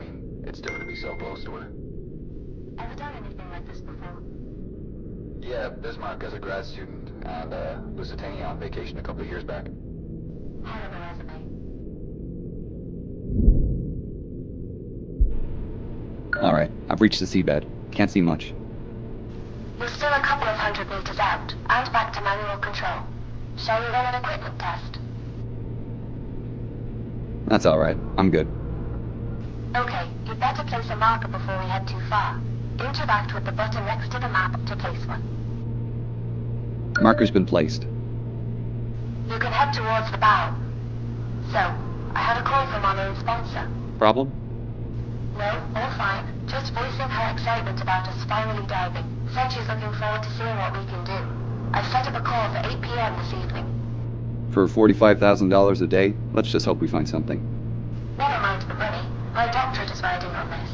mean, it's different to be so close to her. Ever done anything like this before? Yeah, Bismarck as a grad student, and Lusitania on vacation a couple of years back. Hell of a resume. Alright, I've reached the seabed. Can't see much. You're still a couple of 100 meters out, and back to manual control. Shall we run an equipment test? That's alright. I'm good. Okay, you'd better place a marker before we head too far. Interact with the button next to the map to place one. Marker's been placed. You can head towards the bow. So, I had a call from our main sponsor. Problem? No, all fine. Just voicing her excitement about us finally diving. Said she's looking forward to seeing what we can do. I've set up a call for 8 p.m. this evening. For $45,000 a day? Let's just hope we find something. Never mind the money. My doctorate is riding on this.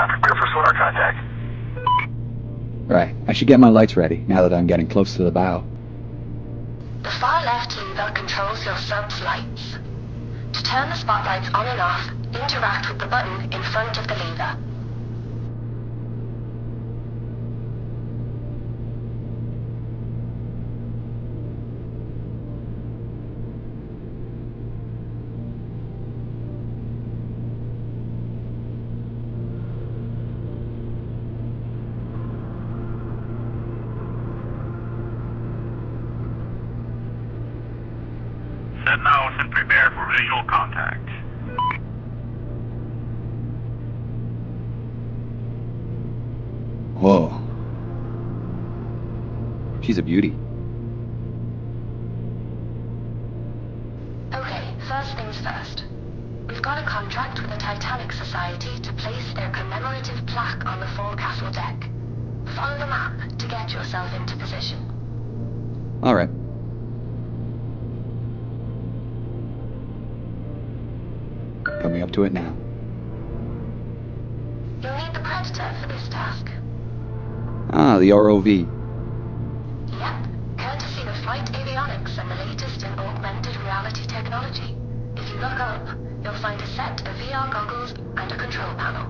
Prepare for sonar contact. Right, I should get my lights ready, now that I'm getting close to the bow. The far left lever controls your sub's lights. To turn the spotlights on and off, interact with the button in front of the lever. Set mouse and prepare for visual contact. Whoa. She's a beauty. Okay, first things first. We've got a contract with the Titanic Society to place their commemorative plaque on the forecastle deck. Follow the map to get yourself into position. Alright. Coming up to it now. You'll need the Predator for this task. Ah, the ROV. Yep, courtesy of Flight Avionics and the latest in augmented reality technology. If you look up, you'll find a set of VR goggles and a control panel.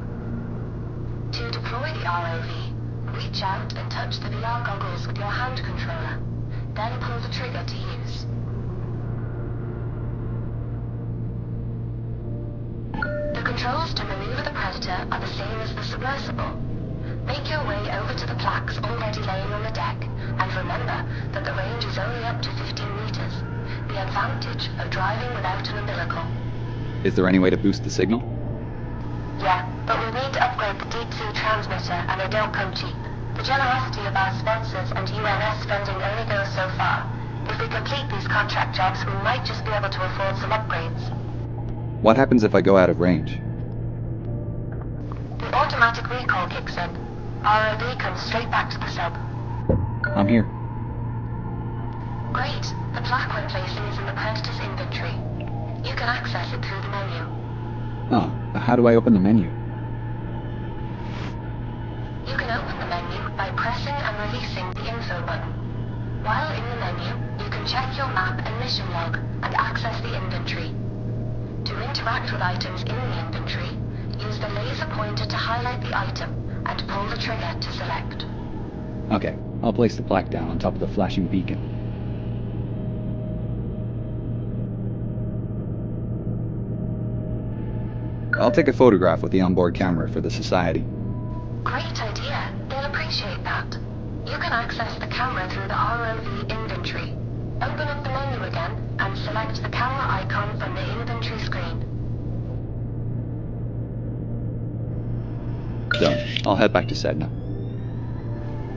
To deploy the ROV, reach out and touch the VR goggles with your hand controller. Then pull the trigger to use. The controls to maneuver the Predator are the same as the submersible. Make your way over to the plaques already laying on the deck, and remember that the range is only up to 15 meters. The advantage of driving without an umbilical. Is there any way to boost the signal? Yeah, but we need to upgrade the deep sea transmitter, and they don't come cheap. The generosity of our sponsors and UNS funding only goes so far. If we complete these contract jobs, we might just be able to afford some upgrades. What happens if I go out of range? The automatic recall kicks in. ROV comes straight back to the sub. I'm here. Great. The plaque we're placing is in the Predator's inventory. You can access it through the menu. Oh, how do I open the menu? You can open the menu by pressing and releasing the info button. While in the menu, you can check your map and mission log and access the inventory. To interact with items in the inventory, use the laser pointer to highlight the item and pull the trigger to select. Okay, I'll place the plaque down on top of the flashing beacon. I'll take a photograph with the onboard camera for the Society. Great idea. They'll appreciate that. You can access the camera through the ROV inventory. Open up the menu again and select the camera icon from the inventory screen. Done. I'll head back to Sedna.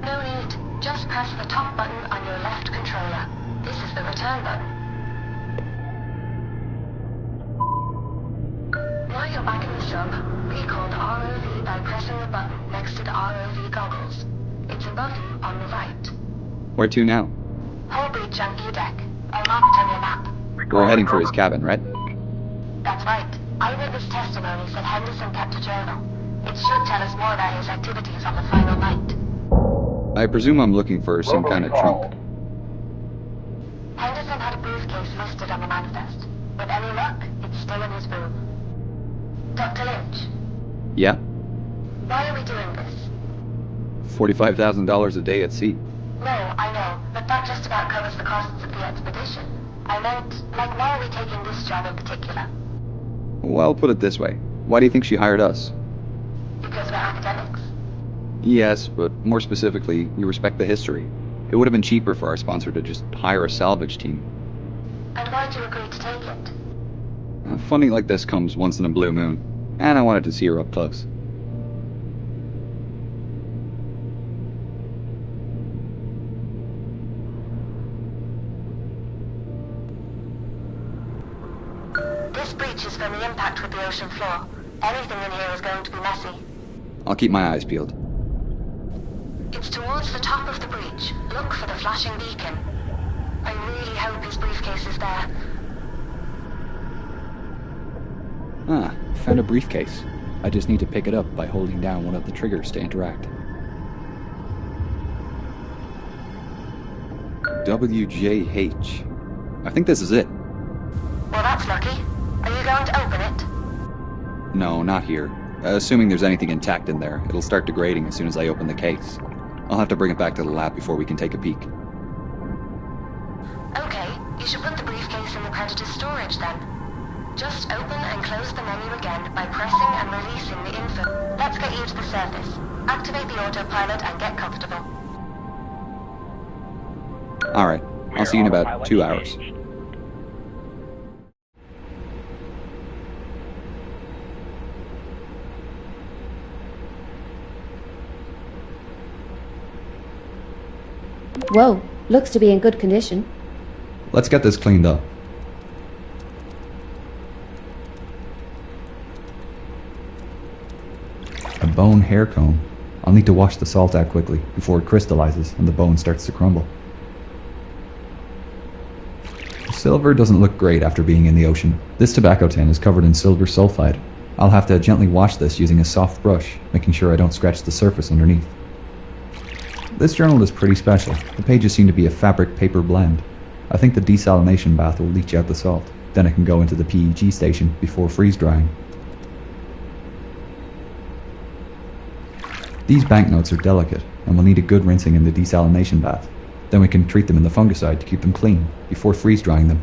No need. Just press the top button on your left controller. This is the return button. While you're back in the sub, recall the ROV by pressing the button next to the ROV goggles. It's above you on the right. Where to now? Hull breach on E-deck. I'll mark it on your map. We're heading for his cabin, right? That's right. Eyewitness testimony said Henderson kept a journal. It should tell us more about his activities on the final night. I presume I'm looking for some kind of trunk. Henderson had a briefcase listed on the manifest. With any luck, it's still in his room. Dr. Lynch, Yeah? why are we doing this? $45,000 a day at sea. No, I know, but that just about covers the costs of the expedition. I meant, like, why are we taking this job in particular? Well, put it this way. Why do you think she hired us? Because we're academics. Yes, but more specifically, we respect the history. It would have been cheaper for our sponsor to just hire a salvage team. And why'd you agree to take it? Funding like this comes once in a blue moon, and I wanted to see her up close. This breach is from the impact with the ocean floor. Anything in here is going to be messy. I'll keep my eyes peeled. It's towards the top of the breach. Look for the flashing beacon. I really hope his briefcase is there. Ah, found a briefcase. I just need to pick it up by holding down one of the triggers to interact. WJH. I think this is it. Well, that's lucky. Are you going to open it? No, not here. Assuming there's anything intact in there, it'll start degrading as soon as I open the case. I'll have to bring it back to the lab before we can take a peek. Okay, you should put the briefcase in the Predator's storage then. Just open and close the menu again by pressing and releasing the info. Let's get you to the surface. Activate the autopilot and get comfortable. Alright, I'll see you in about 2 hours. Whoa, looks to be in good condition. Let's get this cleaned up. A bone hair comb. I'll need to wash the salt out quickly before it crystallizes and the bone starts to crumble. Silver doesn't look great after being in the ocean. This tobacco tin is covered in silver sulfide. I'll have to gently wash this using a soft brush, making sure I don't scratch the surface underneath. This journal is pretty special. The pages seem to be a fabric paper blend. I think the desalination bath will leach out the salt. Then it can go into the PEG station before freeze drying. These banknotes are delicate and will need a good rinsing in the desalination bath. Then we can treat them in the fungicide to keep them clean before freeze drying them.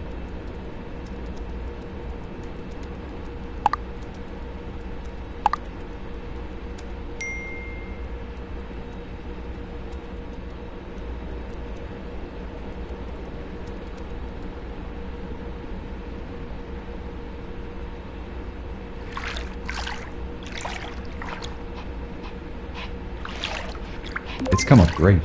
It's come up great.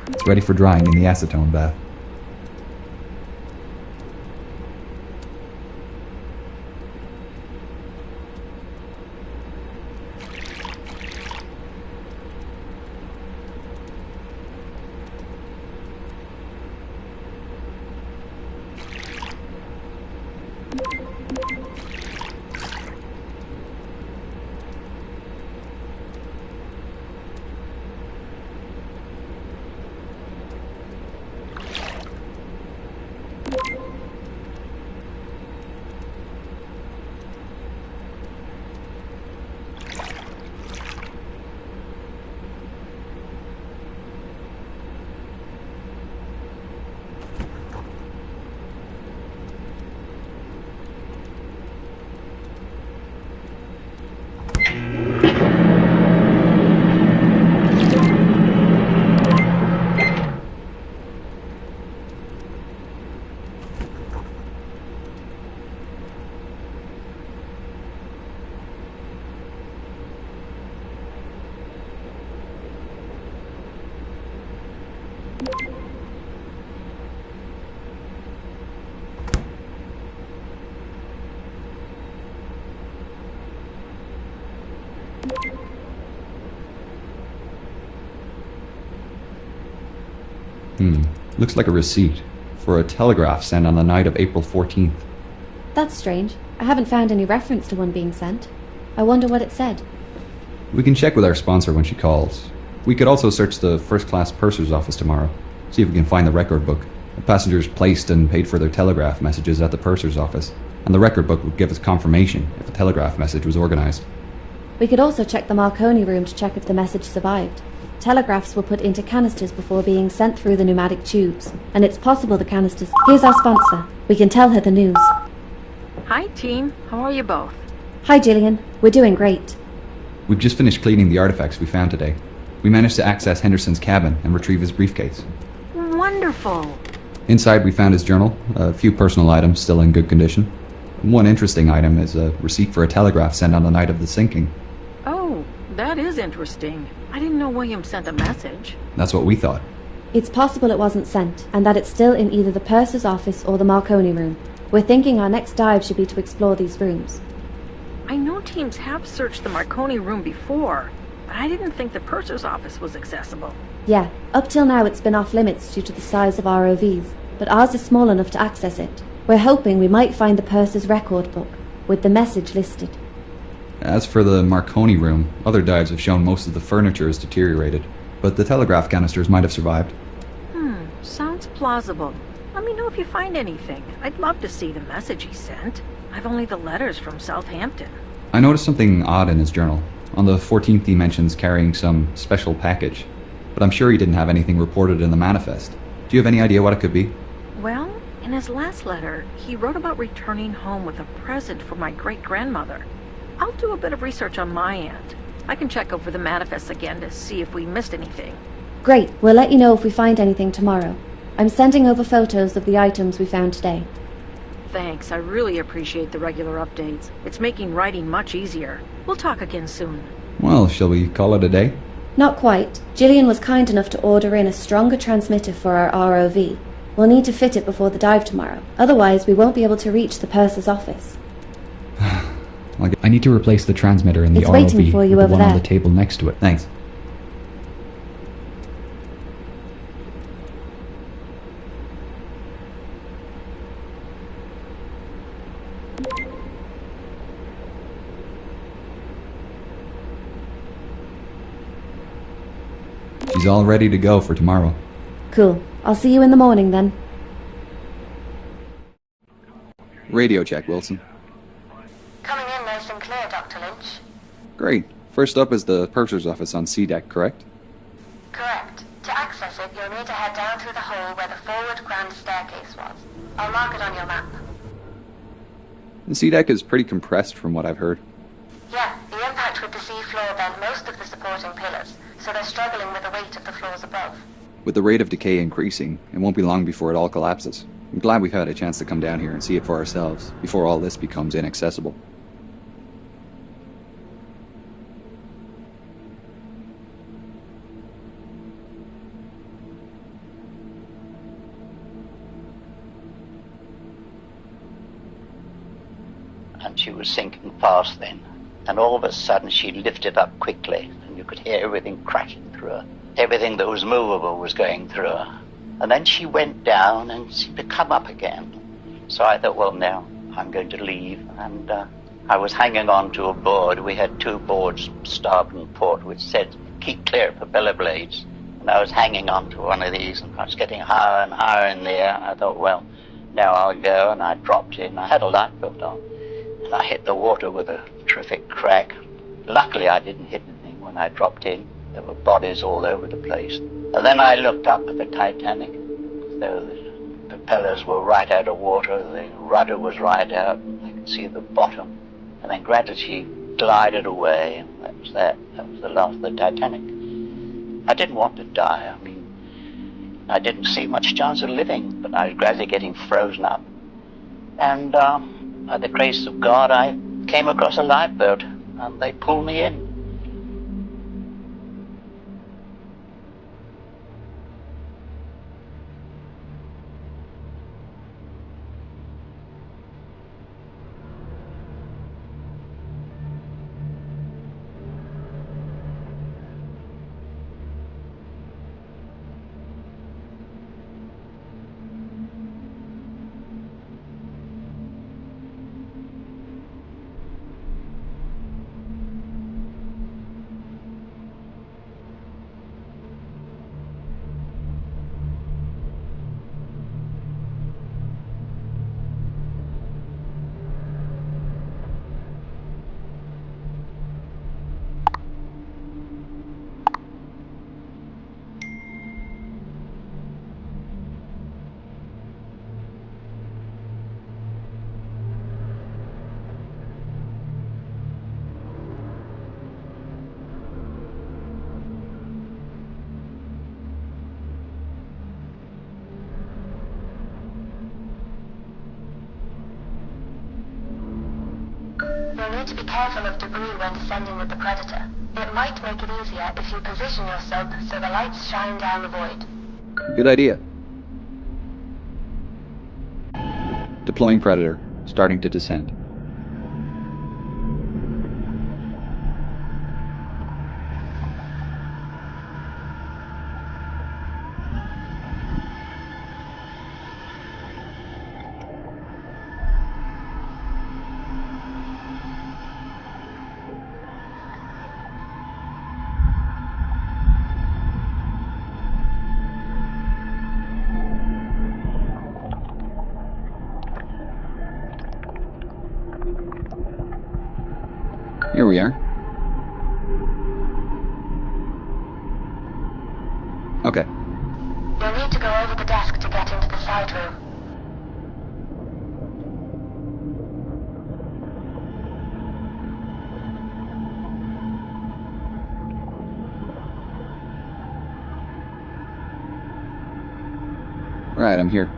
It's ready for drying in the acetone bath. Looks like a receipt for a telegraph sent on the night of April 14th. That's strange. I haven't found any reference to one being sent. I wonder what it said. We can check with our sponsor when she calls. We could also search the first-class purser's office tomorrow, see if we can find the record book. The passengers placed and paid for their telegraph messages at the purser's office, and the record book would give us confirmation if a telegraph message was organized. We could also check the Marconi room to check if the message survived. Telegraphs were put into canisters before being sent through the pneumatic tubes, and it's possible the canisters... Here's our sponsor. We can tell her the news. Hi, team. How are you both? Hi, Gillian. We're doing great. We've just finished cleaning the artifacts we found today. We managed to access Henderson's cabin and retrieve his briefcase. Wonderful. Inside we found his journal, a few personal items still in good condition. One interesting item is a receipt for a telegraph sent on the night of the sinking. Oh, that is interesting. I didn't know William sent a message. That's what we thought. It's possible it wasn't sent, and that it's still in either the purser's office or the Marconi room. We're thinking our next dive should be to explore these rooms. I know teams have searched the Marconi room before, but I didn't think the purser's office was accessible. Yeah, up till now it's been off limits due to the size of ROVs, but ours is small enough to access it. We're hoping we might find the purser's record book, with the message listed. As for the Marconi room, other dives have shown most of the furniture is deteriorated, but the telegraph canisters might have survived. Sounds plausible. Let me know if you find anything. I'd love to see the message he sent. I've only the letters from Southampton. I noticed something odd in his journal. On the 14th he mentions carrying some special package, but I'm sure he didn't have anything reported in the manifest. Do you have any idea what it could be? Well, in his last letter, he wrote about returning home with a present for my great-grandmother. I'll do a bit of research on my end. I can check over the manifest again to see if we missed anything. Great, we'll let you know if we find anything tomorrow. I'm sending over photos of the items we found today. Thanks, I really appreciate the regular updates. It's making writing much easier. We'll talk again soon. Well, shall we call it a day? Not quite. Gillian was kind enough to order in a stronger transmitter for our ROV. We'll need to fit it before the dive tomorrow. Otherwise, we won't be able to reach the purser's office. I need to replace the transmitter in the It's ROV waiting for you with the over one on there. the table next to it. Thanks. She's all ready to go for tomorrow. Cool. I'll see you in the morning then. Radio check, Wilson. Coming in nice and clear, Dr. Lynch. Great. First up is the purser's office on C deck, correct? Correct. To access it, you'll need to head down through the hole where the forward grand staircase was. I'll mark it on your map. The C deck is pretty compressed from what I've heard. Yeah, the impact with the sea floor bent most of the supporting pillars, so they're struggling with the weight of the floors above. With the rate of decay increasing, it won't be long before it all collapses. I'm glad we've had a chance to come down here and see it for ourselves, before all this becomes inaccessible. And she was sinking fast then. And all of a sudden she lifted up quickly, and you could hear everything crashing through her. Everything that was movable was going through her. And then she went down and seemed to come up again. So I thought, well, now I'm going to leave. And I was hanging on to a board. We had two boards, starboard and port, which said, keep clear of propeller blades. And I was hanging on to one of these, and I was getting higher and higher in the air. I thought, well, now I'll go. And I dropped in. I had a lifeboat on. And I hit the water with a terrific crack. Luckily, I didn't hit anything when I dropped in. There were bodies all over the place. And then I looked up at the Titanic. So the propellers were right out of water. The rudder was right out. I could see the bottom. And then gradually she glided away. And that was that. That was the last of the Titanic. I didn't want to die. I mean, I didn't see much chance of living. But I was gradually getting frozen up. And by the grace of God, I came across a lifeboat, and they pulled me in. You'll need to be careful of debris when descending with the Predator. It might make it easier if you position your sub so the lights shine down the void. Good idea. Deploying Predator. Starting to descend. Here we are. Okay. You'll need to go over the desk to get into the side room. Right, I'm here.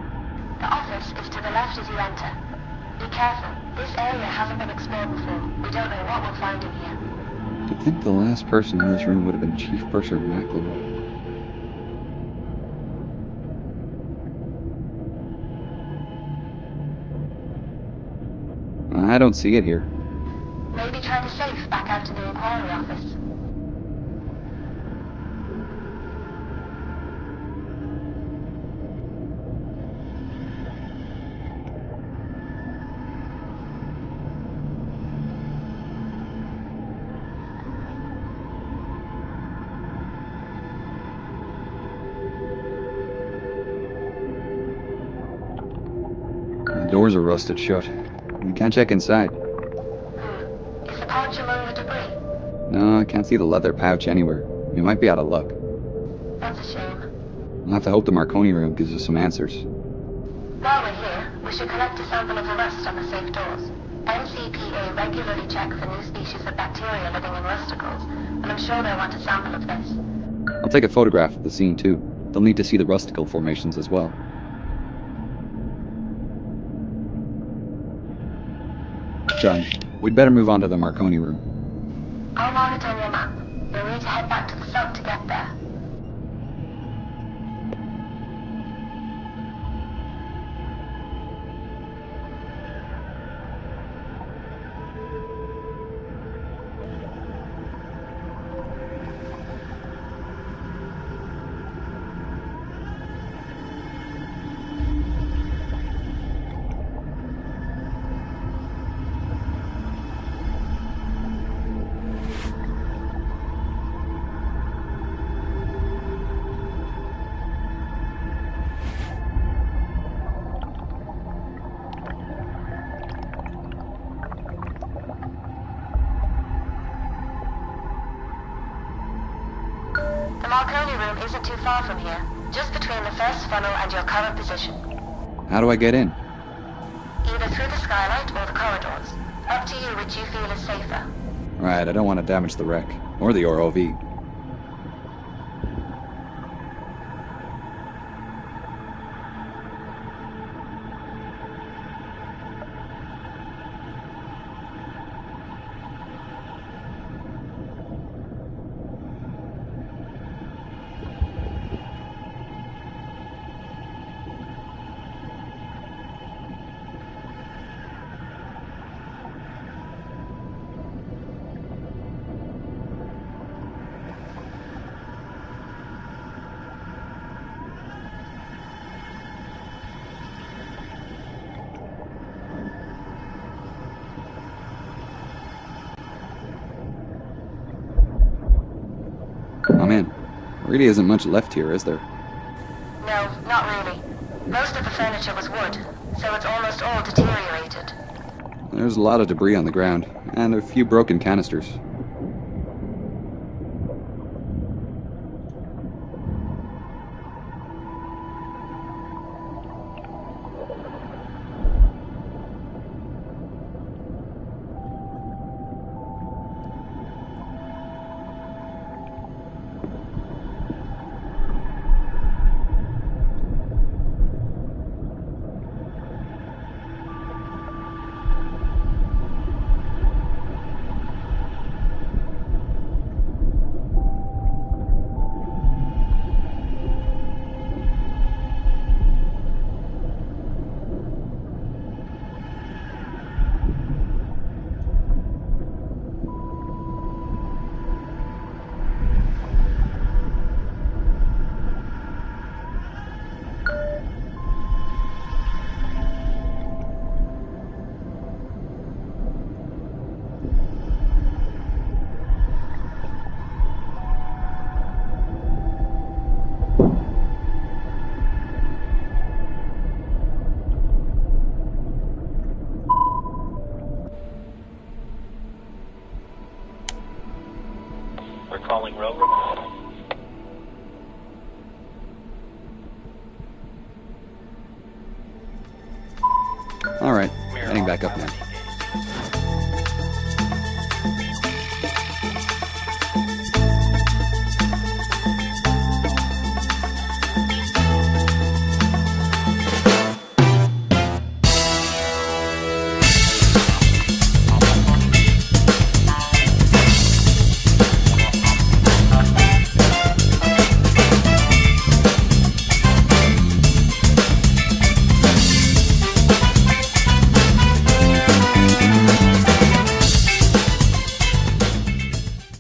The office is to the left as you enter. Be careful. This area hasn't been explored before. We don't know what we'll find in here. I think the last person in this room would have been Chief Purser McElroy. I don't see it here. Maybe try the safe back out to the inquiry office. The doors are rusted shut. We can't check inside. Is the pouch among the debris? No, I can't see the leather pouch anywhere. We might be out of luck. That's a shame. I'll have to hope the Marconi room gives us some answers. While we're here, we should collect a sample of the rust on the safe doors. NCPA regularly check for new species of bacteria living in rusticles, and I'm sure they'll want a sample of this. I'll take a photograph of the scene too. They'll need to see the rusticle formations as well. Done. We'd better move on to the Marconi room. I'll mark it on your map. You'll need to head back to the sub to get there. The Marconi room isn't too far from here, just between the first funnel and your current position. How do I get in? Either through the skylight or the corridors. Up to you which you feel is safer. Right, I don't want to damage the wreck. Or the ROV. Oh man, there really isn't much left here, is there? No, not really. Most of the furniture was wood, so it's almost all deteriorated. There's a lot of debris on the ground, and a few broken canisters. for calling Rover.